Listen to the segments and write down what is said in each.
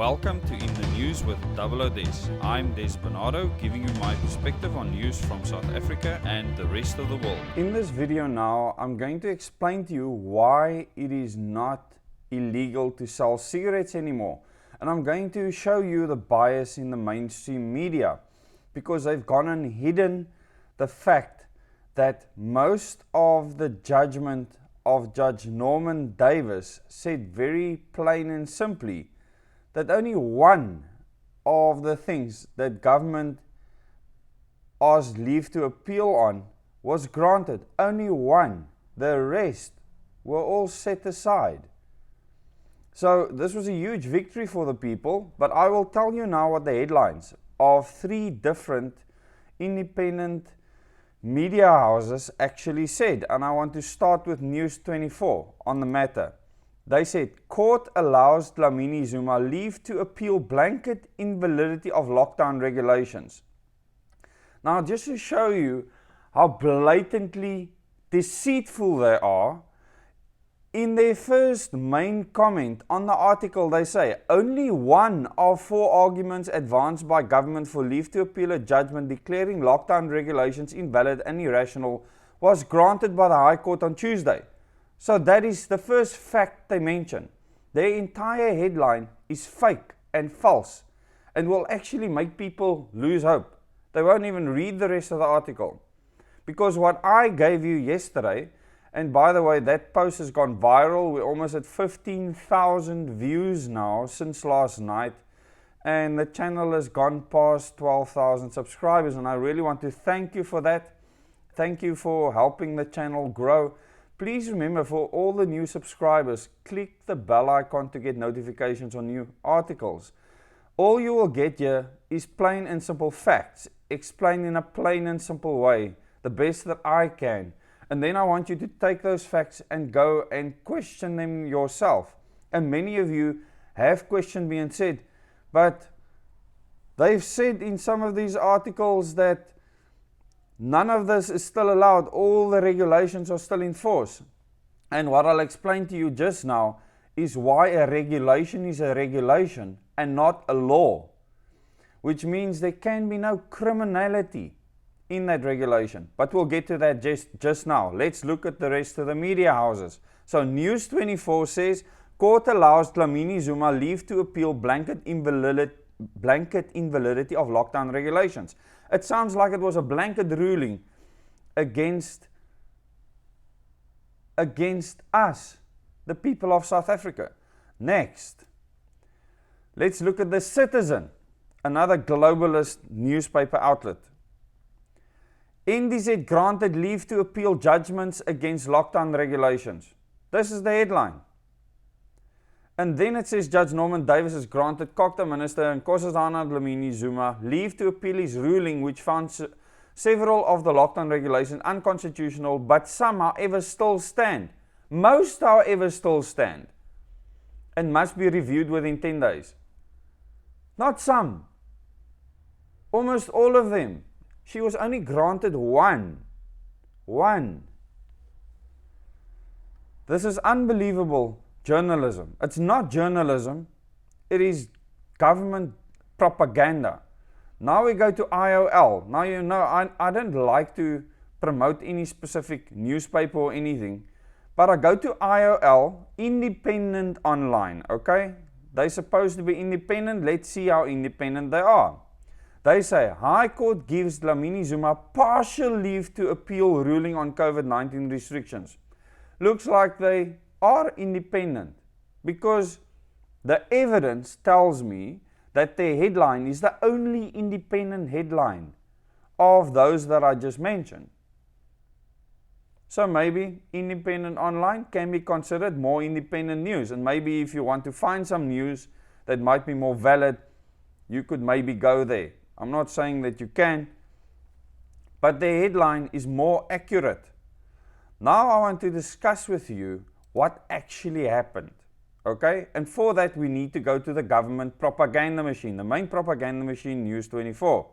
Welcome to In the News with Double O Des. I'm Des Bernardo, giving you my perspective on news from South Africa and the rest of the world. In this video now, I'm going to explain to you why it is not illegal to sell cigarettes anymore. And I'm going to show you the bias in the mainstream media, because they've gone and hidden the fact that most of the judgment of Judge Norman Davis said very plain and simply that only one of the things that government asked leave to appeal on was granted. Only one. The rest were all set aside. So this was a huge victory for the people, but I will tell you now what the headlines of 3 different independent media houses actually said. And I want to start with News 24 on the matter. They said, court allows Dlamini Zuma leave to appeal blanket invalidity of lockdown regulations. Now, just to show you how blatantly deceitful they are, in their first main comment on the article, they say, only one of 4 arguments advanced by government for leave to appeal a judgment declaring lockdown regulations invalid and irrational was granted by the High Court on Tuesday. So that is the first fact they mention. Their entire headline is fake and false and will actually make people lose hope. They won't even read the rest of the article. Because what I gave you yesterday, and by the way, that post has gone viral. We're almost at 15,000 views now since last night. And the channel has gone past 12,000 subscribers. And I really want to thank you for that. Thank you for helping the channel grow. Please remember, for all the new subscribers, click the bell icon to get notifications on new articles. All you will get here is plain and simple facts, explained in a plain and simple way, the best that I can. And then I want you to take those facts and go and question them yourself. And many of you have questioned me and said, but they've said in some of these articles that none of this is still allowed. All the regulations are still in force. And what I'll explain to you just now is why a regulation is a regulation and not a law. Which means there can be no criminality in that regulation. But we'll get to that just now. Let's look at the rest of the media houses. So News 24 says, court allows Dlamini Zuma leave to appeal blanket invalidity of lockdown regulations. It sounds like it was a blanket ruling against us, the people of South Africa. Next, let's look at The Citizen, another globalist newspaper outlet. NDZ granted leave to appeal judgments against lockdown regulations. This is the headline. And then it says Judge Norman Davis has granted Cocktail Minister and Nkosazana Dlamini Zuma leave to appeal his ruling, which found several of the lockdown regulations unconstitutional, but some, however, still stand. Most, however, still stand and must be reviewed within 10 days. Not some. Almost all of them. She was only granted one. This is unbelievable journalism. It's not journalism. It is government propaganda. Now we go to IOL. Now you know I don't like to promote any specific newspaper or anything, but I go to IOL, independent online, okay? They're supposed to be independent. Let's see how independent they are. They say, High Court gives Dlamini Zuma partial leave to appeal ruling on COVID-19 restrictions. Looks like they are independent, because the evidence tells me that their headline is the only independent headline of those that I just mentioned. So maybe independent online can be considered more independent news. And maybe if you want to find some news that might be more valid, you could maybe go there. I'm not saying that you can, but their headline is more accurate. Now I want to discuss with you what actually happened, okay? And for that we need to go to the government propaganda machine, the main propaganda machine, News 24.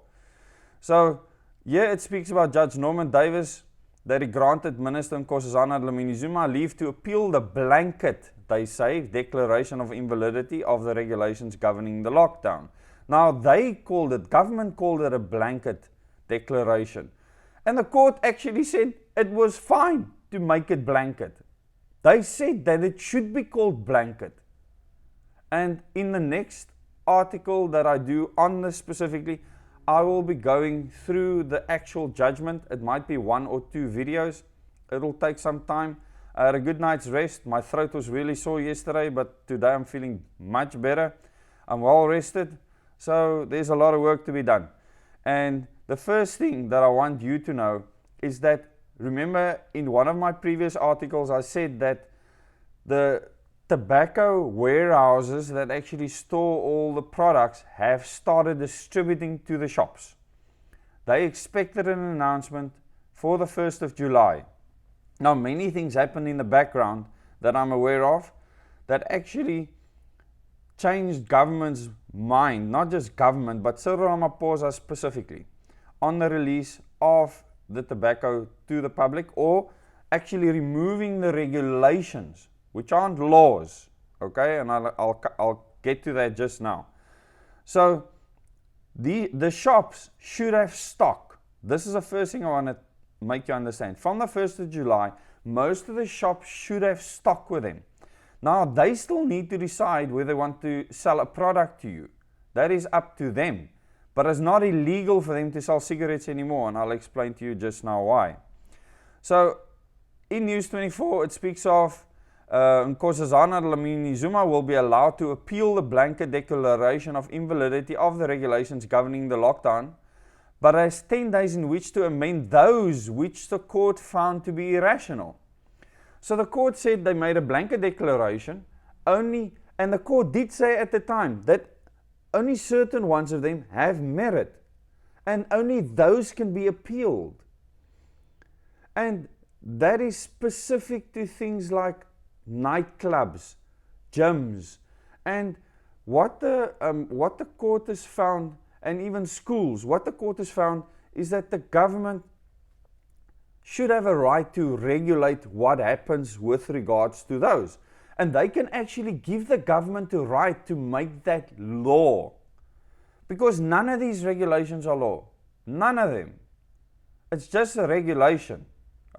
So here it speaks about Judge Norman Davis that he granted Minister Nkosazana Dlamini-Zuma leave to appeal the blanket, they say, declaration of invalidity of the regulations governing the lockdown. Now, government called it a blanket declaration. And the court actually said it was fine to make it blanket. They said that it should be called blanket. And in the next article that I do on this specifically, I will be going through the actual judgment. It might be 1 or 2 videos. It'll take some time. I had a good night's rest. My throat was really sore yesterday, but today I'm feeling much better. I'm well rested. So there's a lot of work to be done. And the first thing that I want you to know is that, remember in one of my previous articles I said that the tobacco warehouses that actually store all the products have started distributing to the shops. They expected an announcement for the 1st of July. Now, many things happen in the background that I'm aware of that actually changed government's mind, not just government, but Cyril Ramaphosa specifically, on the release of the tobacco to the public, or actually removing the regulations, which aren't laws, okay? And I'll get to that just now. So the shops should have stock. This is the first thing I want to make you understand. From the 1st of July, most of the shops should have stock with them. Now, they still need to decide whether they want to sell a product to you. That is up to them. But it's not illegal for them to sell cigarettes anymore, and I'll explain to you just now why. So, in News 24, it speaks of Nkosazana Dlamini-Zuma will be allowed to appeal the blanket declaration of invalidity of the regulations governing the lockdown, but has 10 days in which to amend those which the court found to be irrational. So the court said they made a blanket declaration, and the court did say at the time that only certain ones of them have merit, and only those can be appealed. And that is specific to things like nightclubs, gyms, and what the court has found, and even schools, what the court has found is that the government should have a right to regulate what happens with regards to those. And they can actually give the government the right to make that law. Because none of these regulations are law. None of them. It's just a regulation.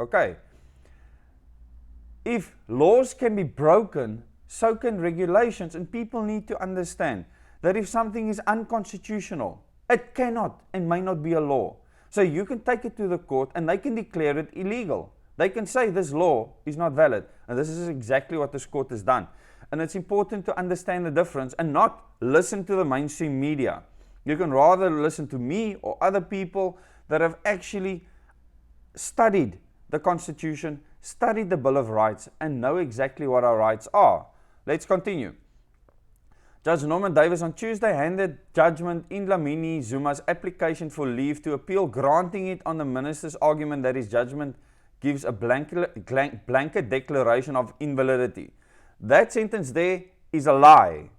Okay. If laws can be broken, so can regulations. And people need to understand that if something is unconstitutional, it cannot and may not be a law. So you can take it to the court and they can declare it illegal. They can say this law is not valid. And this is exactly what this court has done. And it's important to understand the difference and not listen to the mainstream media. You can rather listen to me or other people that have actually studied the Constitution, studied the Bill of Rights, and know exactly what our rights are. Let's continue. Judge Norman Davis on Tuesday handed judgment in Dlamini-Zuma's application for leave to appeal, granting it on the minister's argument that his judgment gives a blanket declaration of invalidity. That sentence there is a lie.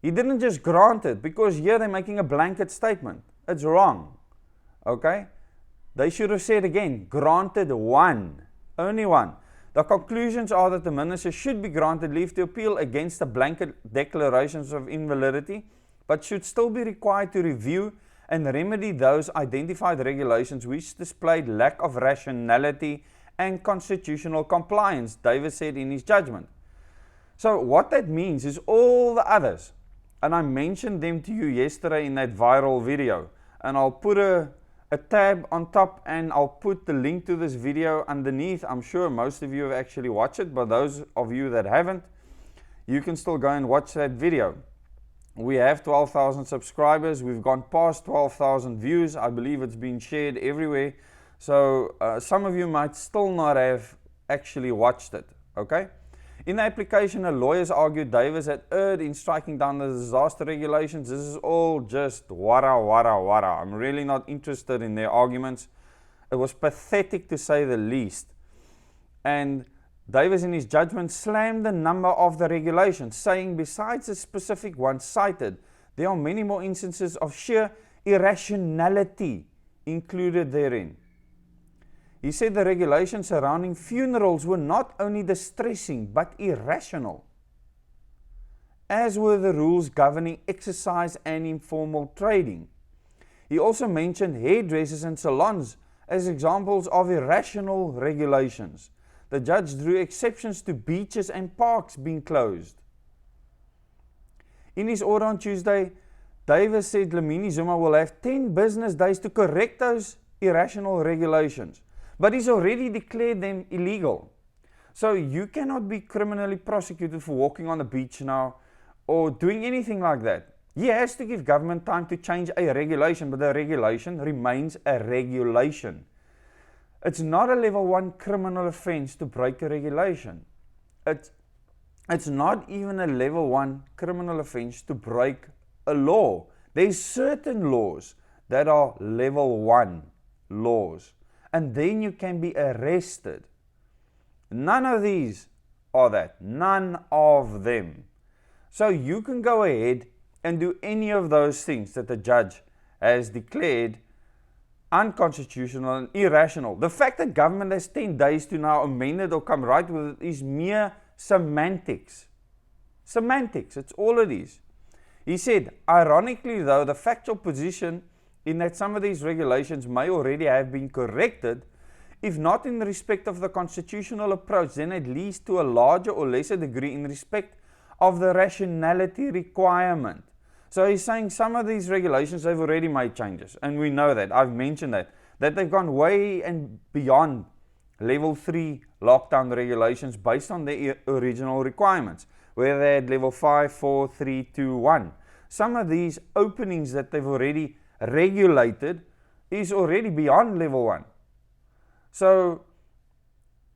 He didn't just grant it, because here they're making a blanket statement. It's wrong. Okay? They should have said again, granted one. Only one. The conclusions are that the minister should be granted leave to appeal against the blanket declarations of invalidity, but should still be required to review and remedy those identified regulations which displayed lack of rationality and constitutional compliance, Davis said in his judgment. So what that means is all the others, and I mentioned them to you yesterday in that viral video, and I'll put a tab on top and I'll put the link to this video underneath. I'm sure most of you have actually watched it, but those of you that haven't, you can still go and watch that video. We have 12,000 subscribers. We've gone past 12,000 views. I believe it's been shared everywhere. So some of you might still not have actually watched it. Okay? In the application, the lawyers argued Davis had erred in striking down the disaster regulations. This is all just wara. I'm really not interested in their arguments. It was pathetic to say the least. And Davis in his judgment slammed the number of the regulations, saying besides the specific ones cited, there are many more instances of sheer irrationality included therein. He said the regulations surrounding funerals were not only distressing but irrational, as were the rules governing exercise and informal trading. He also mentioned hairdressers and salons as examples of irrational regulations. The judge drew exceptions to beaches and parks being closed. In his order on Tuesday, Davis said Lamini Zuma will have 10 business days to correct those irrational regulations, but he's already declared them illegal. So you cannot be criminally prosecuted for walking on the beach now or doing anything like that. He has to give government time to change a regulation, but the regulation remains a regulation. It's not a level 1 criminal offense to break a regulation. It's not even a level 1 criminal offense to break a law. There's certain laws that are level 1 laws, and then you can be arrested. None of these are that. None of them. So you can go ahead and do any of those things that the judge has declared unconstitutional and irrational. The fact that government has 10 days to now amend it or come right with it is mere semantics. Semantics, it's all it is. He said, ironically though, the factual position in that some of these regulations may already have been corrected, if not in respect of the constitutional approach, then at least to a larger or lesser degree in respect of the rationality requirement. So he's saying some of these regulations, they've already made changes, and we know that. I've mentioned that they've gone way and beyond level 3 lockdown regulations based on the original requirements, where they had level 5, 4, 3, 2, 1. Some of these openings that they've already regulated is already beyond level 1. So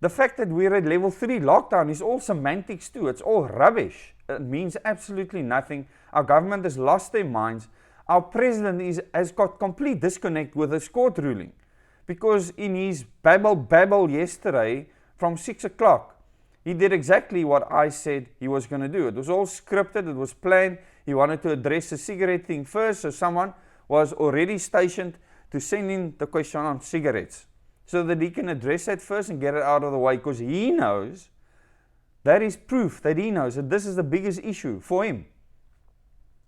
the fact that we're at level 3 lockdown is all semantics too. It's all rubbish. It means absolutely nothing. Our government has lost their minds. Our president has got complete disconnect with his court ruling, because in his babble yesterday from 6 o'clock, he did exactly what I said he was going to do. It was all scripted. It was planned. He wanted to address the cigarette thing first, so someone was already stationed to send in the question on cigarettes, so that he can address that first and get it out of the way, because he knows, that is proof that he knows that this is the biggest issue for him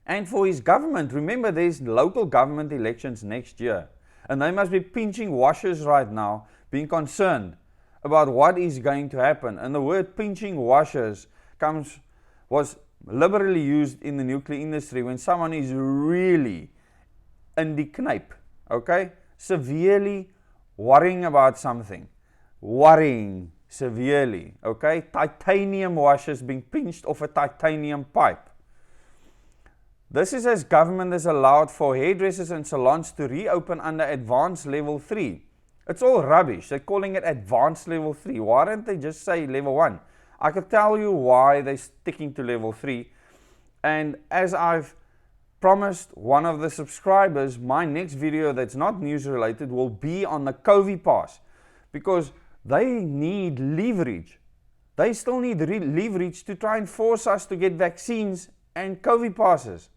and for his government. Remember, there's local government elections next year, and they must be pinching washers right now, being concerned about what is going to happen. And the word pinching washers was liberally used in the nuclear industry when someone is really in the knyp, okay, severely worrying about something, worrying severely, okay? Titanium washers being pinched off a titanium pipe. This is as government has allowed for hairdressers and salons to reopen under advanced level 3. It's all rubbish. They're calling it advanced level 3. Why don't they just say level 1? I could tell you why they're sticking to level 3. And as I've promised one of the subscribers, my next video that's not news related will be on the COVID pass, because they need leverage. They still need leverage to try and force us to get vaccines and COVID passes.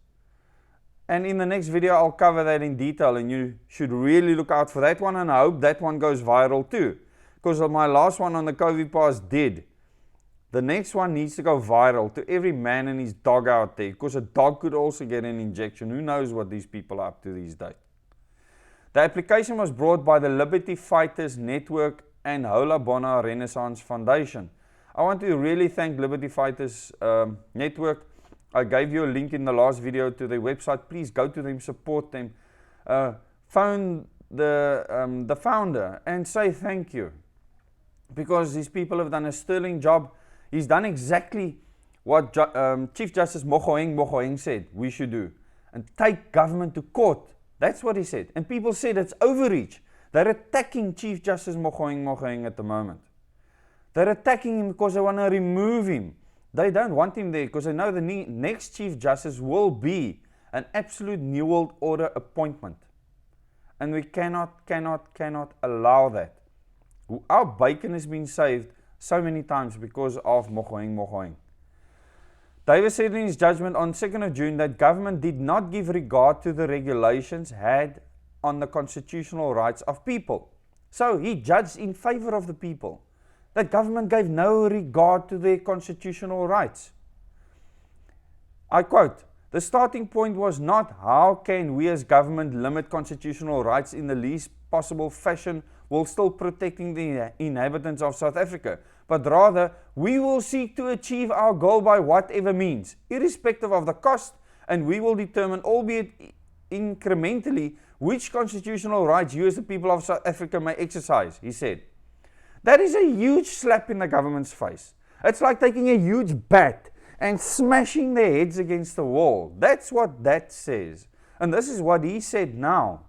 And in the next video, I'll cover that in detail, and you should really look out for that one, and I hope that one goes viral too, because my last one on the COVID pass did. The next one needs to go viral to every man and his dog out there, because a dog could also get an injection. Who knows what these people are up to these days. The application was brought by the Liberty Fighters Network and Hola Bona Renaissance Foundation. I want to really thank Liberty Fighters Network. I gave you a link in the last video to their website. Please go to them, support them. Phone the founder and say thank you, because these people have done a sterling job. He's done exactly what Chief Justice Mogoeng said we should do, and take government to court. That's what he said. And people said it's overreach. They're attacking Chief Justice Mogoeng at the moment. They're attacking him because they want to remove him. They don't want him there because they know the next Chief Justice will be an absolute New World Order appointment. And we cannot allow that. Our bacon has been saved so many times because of Mogoeng. Davis said in his judgment on 2nd of June that government did not give regard to the regulations had on the constitutional rights of people. So he judged in favor of the people. That government gave no regard to their constitutional rights. I quote, "The starting point was not how can we as government limit constitutional rights in the least possible fashion while still protecting the inhabitants of South Africa, but rather we will seek to achieve our goal by whatever means, irrespective of the cost, and we will determine, albeit incrementally, which constitutional rights you as the people of South Africa may exercise," he said. That is a huge slap in the government's face. It's like taking a huge bat and smashing their heads against the wall. That's what that says. And this is what he said now.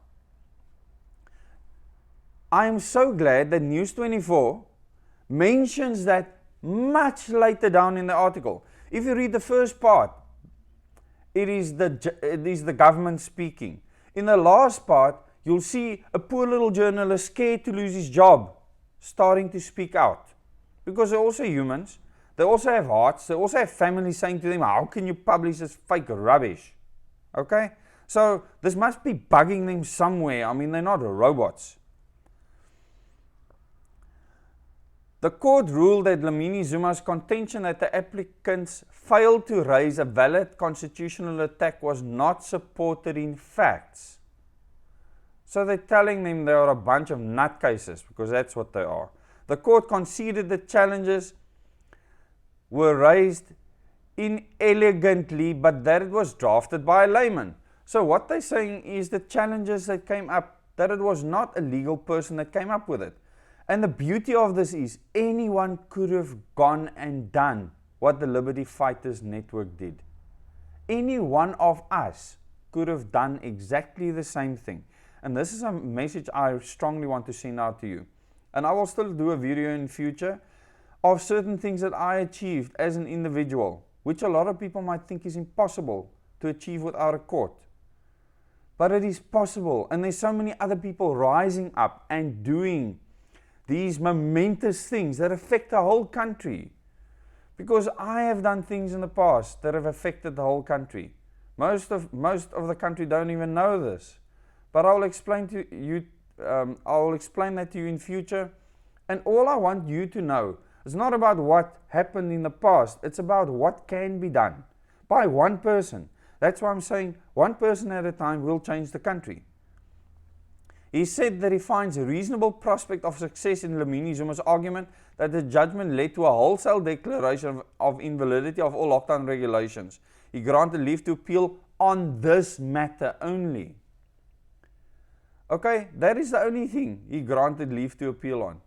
I am so glad that News 24 mentions that much later down in the article. If you read the first part, it is the government speaking. In the last part, you'll see a poor little journalist scared to lose his job, starting to speak out. Because they're also humans. They also have hearts. They also have families saying to them, how can you publish this fake rubbish? Okay? So this must be bugging them somewhere. I mean, they're not robots. The court ruled that Dlamini Zuma's contention that the applicants failed to raise a valid constitutional attack was not supported in facts. So they're telling them they are a bunch of nutcases, because that's what they are. The court conceded the challenges were raised inelegantly, but that it was drafted by a layman. So what they're saying is the challenges that came up, that it was not a legal person that came up with it. And the beauty of this is anyone could have gone and done what the Liberty Fighters Network did. Any one of us could have done exactly the same thing. And this is a message I strongly want to send out to you. And I will still do a video in future of certain things that I achieved as an individual, which a lot of people might think is impossible to achieve without a court. But it is possible, and there's so many other people rising up and doing these momentous things that affect the whole country. Because I have done things in the past that have affected the whole country. Most of the country don't even know this. But I will explain to you. I will explain that to you in future. And all I want you to know is not about what happened in the past. It's about what can be done by one person. That's why I'm saying one person at a time will change the country. He said that he finds a reasonable prospect of success in Dlamini Zuma's argument that the judgment led to a wholesale declaration of invalidity of all lockdown regulations. He granted leave to appeal on this matter only. Okay, that is the only thing he granted leave to appeal on.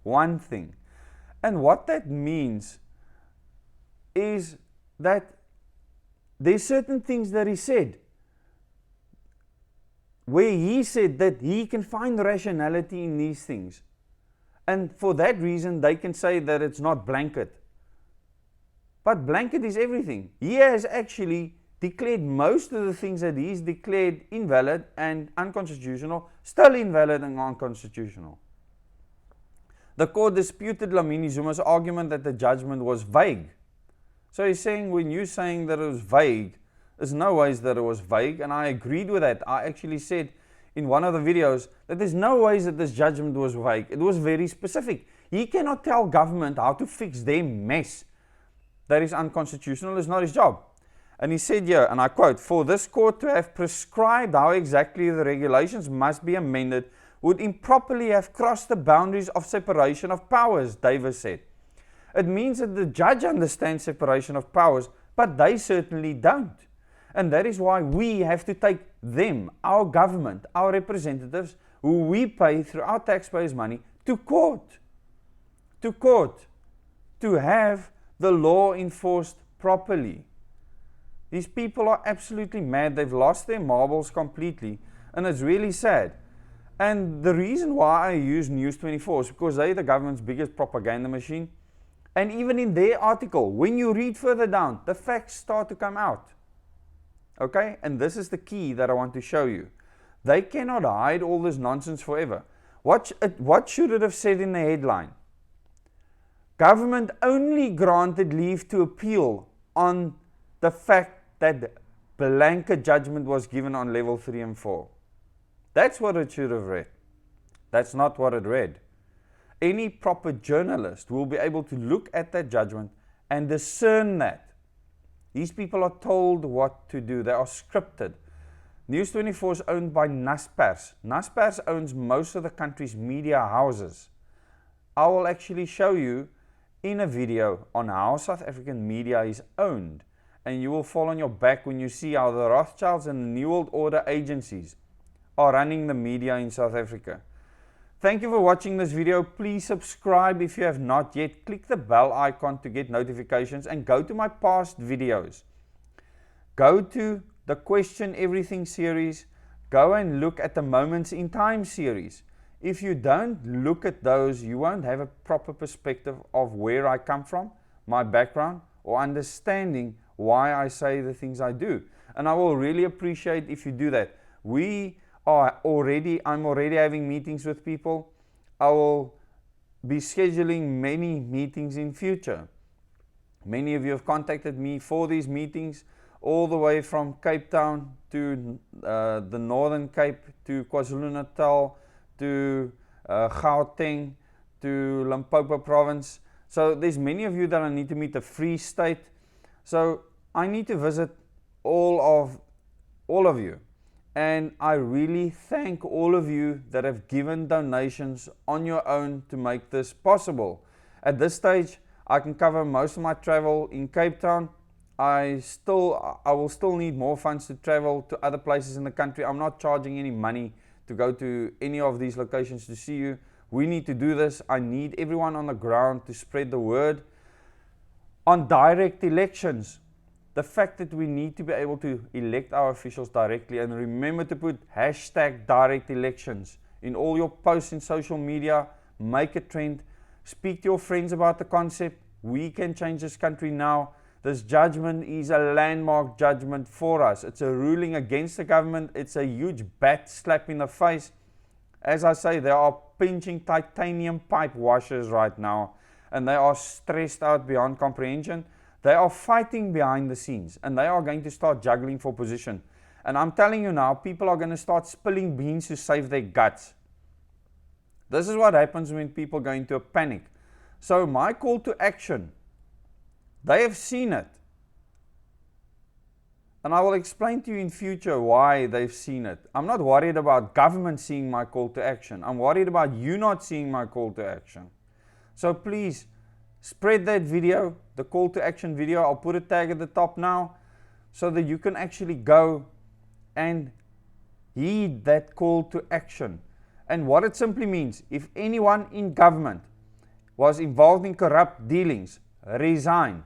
One thing. And what that means is that there's certain things that he said where he said that he can find rationality in these things. And for that reason, they can say that it's not blanket. But blanket is everything. He has actually declared most of the things that he's declared invalid and unconstitutional, still invalid and unconstitutional. The court disputed Dlamini Zuma's argument that the judgment was vague. So he's saying when you're saying that it was vague, there's no ways that it was vague, and I agreed with that. I actually said in one of the videos that there's no ways that this judgment was vague. It was very specific. He cannot tell government how to fix their mess that is unconstitutional. It's not his job. And he said here, and I quote, "For this court to have prescribed how exactly the regulations must be amended would improperly have crossed the boundaries of separation of powers," Davis said. It means that the judge understands separation of powers, but they certainly don't. And that is why we have to take them, our government, our representatives, who we pay through our taxpayers' money, to court. To have the law enforced properly. These people are absolutely mad. They've lost their marbles completely. And it's really sad. And the reason why I use News 24 is because they're the government's biggest propaganda machine. And even in their article, when you read further down, the facts start to come out. Okay? And this is the key that I want to show you. They cannot hide all this nonsense forever. What should it have said in the headline? Government only granted leave to appeal on the fact that blanket judgment was given on level 3 and 4. That's what it should have read. That's not what it read. Any proper journalist will be able to look at that judgment and discern that. These people are told what to do. They are scripted. News 24 is owned by Naspers. Naspers owns most of the country's media houses. I will actually show you in a video on how South African media is owned, and you will fall on your back when you see how the Rothschilds and the New World Order agencies are running the media in South Africa. Thank you for watching this video. Please subscribe if you have not yet. Click the bell icon to get notifications and go to my past videos. Go to the Question Everything series. Go and look at the Moments in Time series. If you don't look at those, you won't have a proper perspective of where I come from, my background, or understanding why I say the things I do. And I will really appreciate if you do that. I'm already having meetings with people. I will be scheduling many meetings in future. Many of you have contacted me for these meetings, all the way from Cape Town to the Northern Cape, to KwaZulu-Natal, to Gauteng, to Limpopo province. So there's many of you that I need to meet, the Free State. So I need to visit all of you. And I really thank all of you that have given donations on your own to make this possible. At this stage, I can cover most of my travel in Cape Town. I will still need more funds to travel to other places in the country. I'm not charging any money to go to any of these locations to see you. We need to do this. I need everyone on the ground to spread the word. On direct elections, the fact that we need to be able to elect our officials directly, and remember to put #DirectElections in all your posts in social media. Make a trend. Speak to your friends about the concept. We can change this country now. This judgment is a landmark judgment for us. It's a ruling against the government. It's a huge bat slap in the face. As I say, they are pinching titanium pipe washers right now, and they are stressed out beyond comprehension. They are fighting behind the scenes, and they are going to start juggling for position. And I'm telling you now, people are going to start spilling beans to save their guts. This is what happens when people go into a panic. So my call to action, they have seen it. And I will explain to you in future why they've seen it. I'm not worried about government seeing my call to action. I'm worried about you not seeing my call to action. So please, spread that video, the call to action video. I'll put a tag at the top now so that you can actually go and heed that call to action. And what it simply means, if anyone in government was involved in corrupt dealings, resign.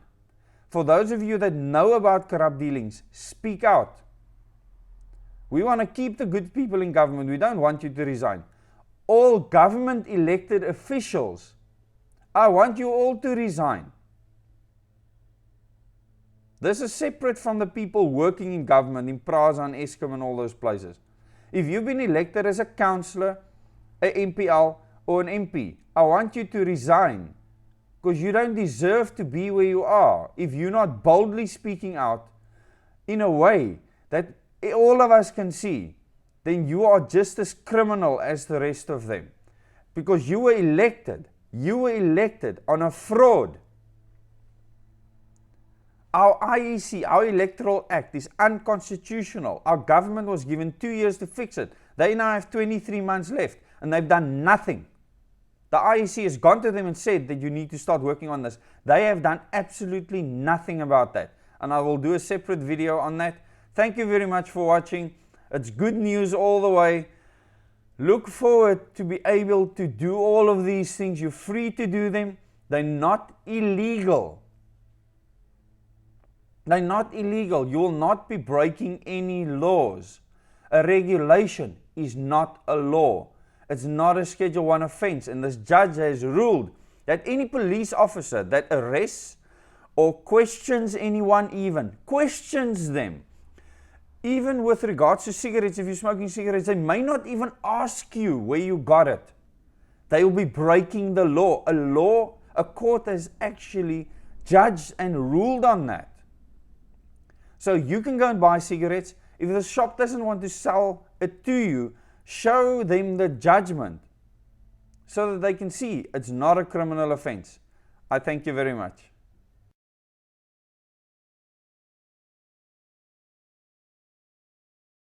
For those of you that know about corrupt dealings, speak out. We want to keep the good people in government. We don't want you to resign. All government elected officials, I want you all to resign. This is separate from the people working in government, in PRASA and Eskom and all those places. If you've been elected as a councillor, an MPL or an MP, I want you to resign. Because you don't deserve to be where you are if you're not boldly speaking out in a way that all of us can see. Then you are just as criminal as the rest of them. Because you were elected on a fraud. Our IEC, our Electoral Act, is unconstitutional. Our government was given 2 years to fix it. They now have 23 months left, and they've done nothing. The IEC has gone to them and said that you need to start working on this. They have done absolutely nothing about that. And I will do a separate video on that. Thank you very much for watching. It's good news all the way. Look forward to be able to do all of these things. You're free to do them. They're not illegal. They're not illegal. You will not be breaking any laws. A regulation is not a law. It's not a Schedule 1 offense, and this judge has ruled that any police officer that arrests or questions anyone, even questions them, even with regards to cigarettes, if you're smoking cigarettes, they may not even ask you where you got it. They will be breaking the law. A court has actually judged and ruled on that. So you can go and buy cigarettes. If the shop doesn't want to sell it to you, show them the judgment. so that they can see it's not a criminal offense. I thank you very much.